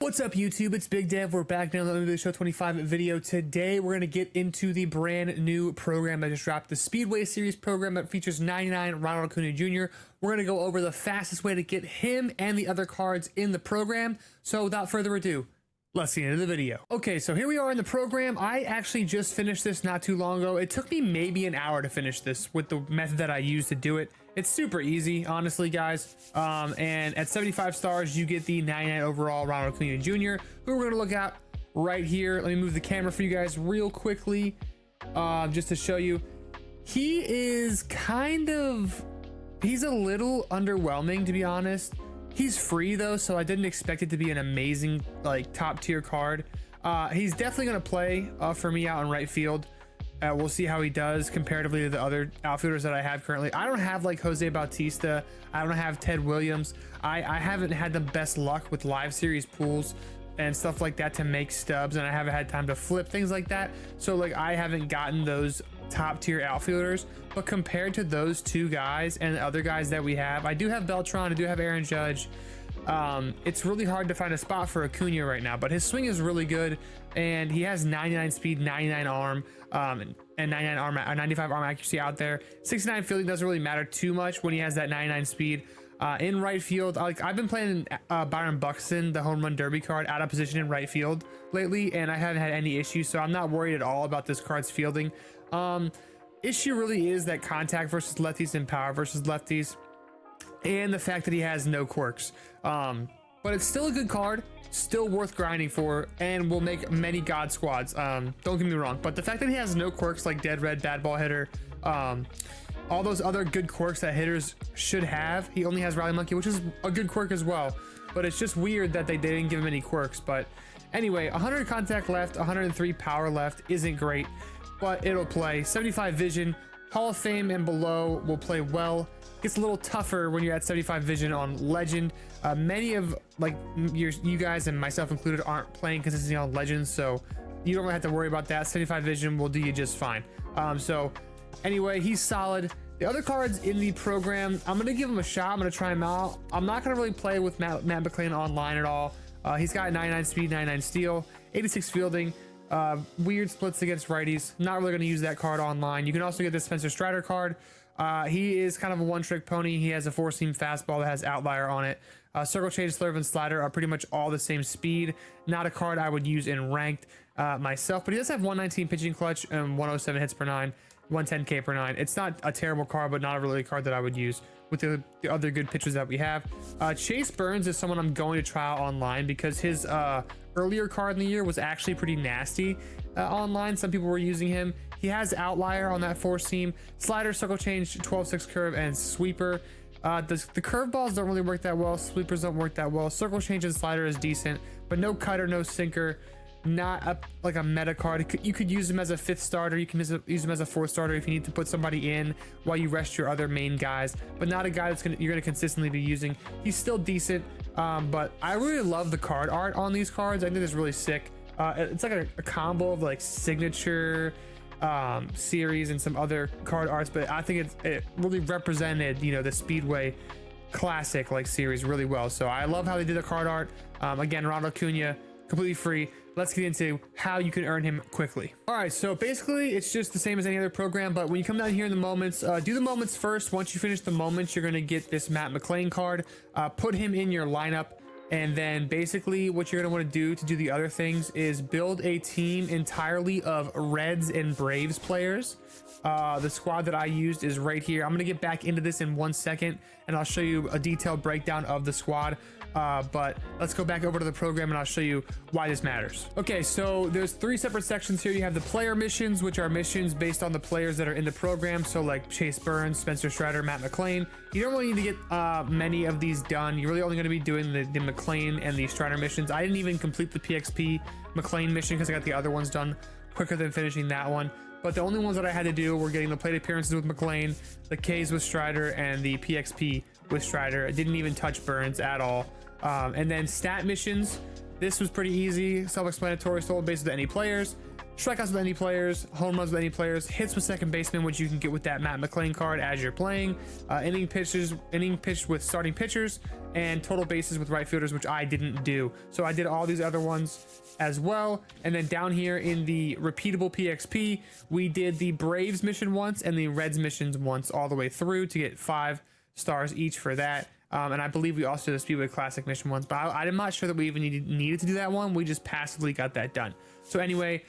What's up YouTube, it's Big Dev. We're back now on the MLB The Show 25 video. Today we're going to get into the brand new program that just dropped, the Speedway series program that features 99 Ronald Acuna Jr. We're going to go over the fastest way to get him and the other cards in the program. So without further ado, let's get into the video. Okay, so here we are in the program. I actually just finished this not too long ago. It took me maybe an hour to finish this with the method that I used to do it. It's super easy, honestly, guys. And at 75 stars, you get the 99 overall Ronald Acuna Jr., who we're going to look at right here. Let me move the camera for you guys real quickly, just to show you. He is he's a little underwhelming, to be honest. He's free though, so I didn't expect it to be an amazing, like, top tier card. He's definitely going to play for me out in right field. We'll see how he does comparatively to the other outfielders that I have currently. I don't have like Jose Bautista. I don't have Ted Williams. I haven't had the best luck with live series pools and stuff like that to make stubs, and I haven't had time to flip things like that. So like I haven't gotten those top tier outfielders, but compared to those two guys and the other guys that we have, I do have Beltran, I do have Aaron Judge. It's really hard to find a spot for Acuna right now, but his swing is really good, and he has 99 speed, 99 arm, and 99 arm, 95 arm accuracy out there. 69 fielding doesn't really matter too much when he has that 99 speed. In right field, I've been playing Byron Buxton, the home run derby card, out of position in right field lately, and I haven't had any issues, so I'm not worried at all about this card's fielding. Issue really is that contact versus lefties and power versus lefties, and the fact that he has no quirks. But it's still a good card, still worth grinding for, and will make many god squads. Don't get me wrong, but the fact that he has no quirks like dead red, bad ball hitter, all those other good quirks that hitters should have, he only has rally monkey, which is a good quirk as well, but it's just weird that they didn't give him any quirks. But anyway, 100 contact left, 103 power left isn't great, but it'll play. 75 vision, Hall of Fame and below will play well. Gets a little tougher when you're at 75 vision on legend. Many of like you guys and myself included aren't playing consistently on legends, so you don't really have to worry about that. 75 vision will do you just fine. So anyway, he's solid. The other cards in the program, I'm gonna give him a shot. I'm gonna try him out. I'm not gonna really play with Matt McLain online at all. He's got 99 speed, 99 steal, 86 fielding. Weird splits against righties. Not really going to use that card online. You can also get the Spencer Strider card. He is kind of a one-trick pony. He has a four-seam fastball that has outlier on it. Circle change, slurve, and slider are pretty much all the same speed. Not a card I would use in ranked myself, but he does have 119 pitching clutch and 107 hits per 9, 110 K per 9. It's not a terrible card, but not a really card that I would use with the other good pitchers that we have. Chase Burns is someone I'm going to try out online because his earlier card in the year was actually pretty nasty online. Some people were using him. He has outlier on that four seam, slider, circle change, 12-6 curve, and sweeper. The curveballs don't really work that well. Sweepers don't work that well. Circle change and slider is decent, but no cutter, no sinker. Not like a meta card. You could use him as a fifth starter. You can use him as a fourth starter if you need to put somebody in while you rest your other main guys, but not a guy that's you're gonna consistently be using. He's still decent, but I really love the card art on these cards. I think it's really sick. It's like a combo of like signature series and some other card arts, but I think it really represented, you know, the Speedway classic like series really well. So I love how they did the card art. Again, Ronald Acuna, completely free. Let's get into how you can earn him quickly. All right, so basically it's just the same as any other program, but when you come down here in the moments, do the moments first. Once you finish the moments, you're gonna get this Matt McLain card, put him in your lineup, and then basically what you're gonna wanna do to do the other things is build a team entirely of Reds and Braves players. The squad that I used is right here. I'm gonna get back into this in 1 second and I'll show you a detailed breakdown of the squad. But let's go back over to the program and I'll show you why this matters. Okay, so there's three separate sections here. You have the player missions, which are missions based on the players that are in the program. So like Chase Burns, Spencer Strider, Matt McLain. You don't really need to get many of these done. You're really only going to be doing the McLain and the Strider missions. I didn't even complete the PXP McLain mission because I got the other ones done quicker than finishing that one. But the only ones that I had to do were getting the plate appearances with McLain, the Ks with Strider, and the PXP with Strider. I didn't even touch Burns at all. And then stat missions, This was pretty easy, self-explanatory. Stolen bases with any players, strikeouts with any players, home runs with any players, hits with second baseman, which you can get with that Matt McLain card as you're playing, inning pitched with starting pitchers, and total bases with right fielders, which I didn't do. So I did all these other ones as well. And then down here in the repeatable PXP, we did the Braves mission once and the Reds missions once all the way through to get 5 stars each for that. And I believe we also did the Speedway Classic mission once, but I'm not sure that we even needed to do that one. We just passively got that done. So anyway,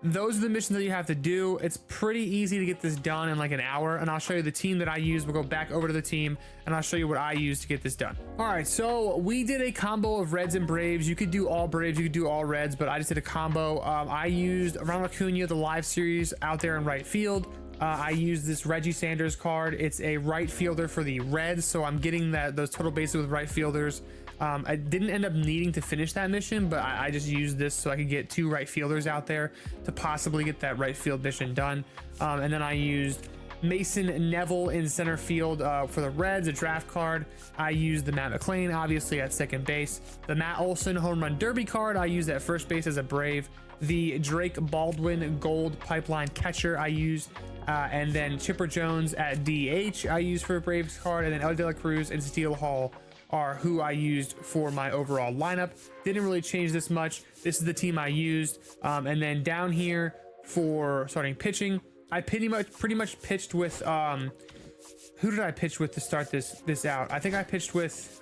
those are the missions that you have to do. It's pretty easy to get this done in like an hour, and I'll show you the team that I use. We'll go back over to the team and I'll show you what I use to get this done. All right, so we did a combo of Reds and Braves. You could do all Braves, you could do all Reds, but I just did a combo. I used Ronald Acuna, the live series, out there in right field. I used this Reggie Sanders card. It's a right fielder for the Reds, so I'm getting those total bases with right fielders. I didn't end up needing to finish that mission, but I just used this so I could get 2 right fielders out there to possibly get that right field mission done. And then I used Mason Neville in center field for the Reds, a draft card. I used the Matt McLain, obviously, at second base. The Matt Olson home run derby card, I used at first base as a Brave. The Drake Baldwin gold pipeline catcher I used. And then Chipper Jones at DH I used for a Braves card. And then El De La Cruz and Steele Hall are who I used for my overall lineup. Didn't really change this much. This is the team I used. And then down here for starting pitching, I pretty much pitched with who did I pitch with to start this out? I think I pitched with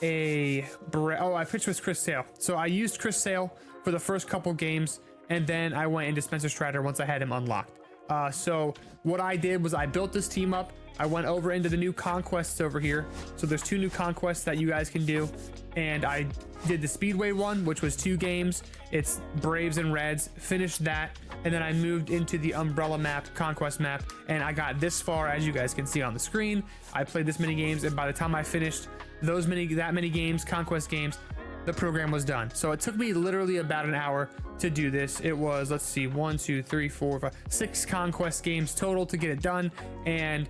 I pitched with Chris Sale. So I used Chris Sale for the first couple games, and then I went into Spencer Strider once I had him unlocked. So what I did was I built this team up. I went over into the new conquests over here. So there's 2 new conquests that you guys can do. And I did the Speedway one, which was 2 games. It's Braves and Reds, finished that. And then I moved into the umbrella map, conquest map. And I got this far, as you guys can see on the screen. I played this many games, and by the time I finished that many games, conquest games, the program was done. So it took me literally about an hour to do this. It was, let's see, 1, 2, 3, 4, 5, 6 conquest games total to get it done. And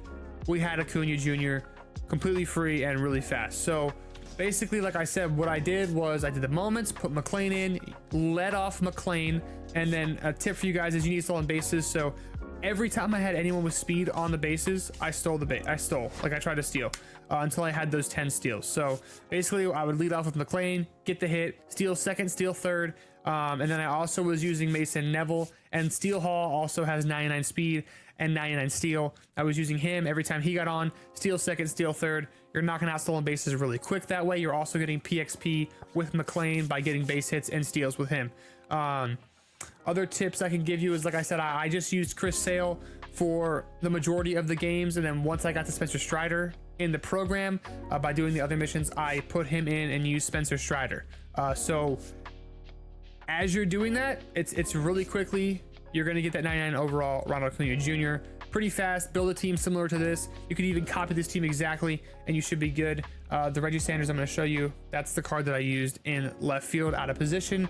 we had Acuna Jr. completely free and really fast. So basically, like I said, what I did was I did the moments, put McLain in, led off McLain, and then a tip for you guys is you need stolen bases. So every time I had anyone with speed on the bases, I stole, like I tried to steal until I had those 10 steals. So basically I would lead off with McLain, get the hit, steal second, steal third. And then I also was using Mason Neville, and Steele Hall also has 99 speed and 99 steal. I was using him every time he got on, steal second, steal third. You're knocking out stolen bases really quick that way. You're also getting PXP with McLain by getting base hits and steals with him. Other tips I can give you is, like I said, I just used Chris Sale for the majority of the games, and then once I got to Spencer Strider in the program, by doing the other missions, I put him in and used Spencer Strider. So as you're doing that, it's really quickly, you're going to get that 99 overall Ronald Acuna Jr. pretty fast. Build a team similar to this. You could even copy this team exactly and you should be good. The Reggie Sanders I'm going to show you, that's the card that I used in left field out of position.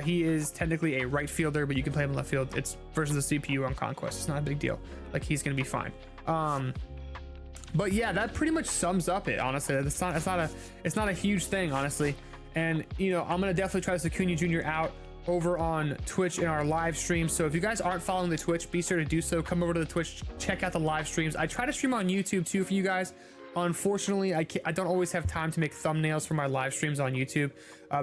He is technically a right fielder, but you can play him in left field. It's versus the CPU on Conquest. It's not a big deal. Like, he's going to be fine. But yeah, that pretty much sums up it, honestly. It's not a huge thing, honestly. And, you know, I'm going to definitely try this Acuna Jr. out over on Twitch in our live stream. So if you guys aren't following the Twitch, be sure to do so. Come over to the Twitch, check out the live streams. I try to stream on YouTube too for you guys. Unfortunately, I don't always have time to make thumbnails for my live streams on YouTube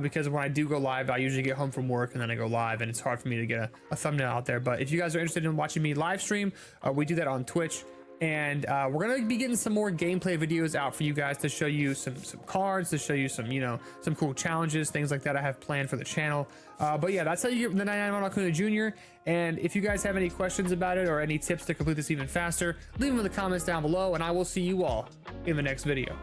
because when I do go live, I usually get home from work and then I go live, and it's hard for me to get a thumbnail out there. But if you guys are interested in watching me live stream, we do that on Twitch. And we're gonna be getting some more gameplay videos out for you guys to show you some cards, to show you some, you know, some cool challenges, things like that I have planned for the channel. But yeah, that's how you get the 99 Ronald Acuna Jr. And if you guys have any questions about it or any tips to complete this even faster, leave them in the comments down below, and I will see you all in the next video.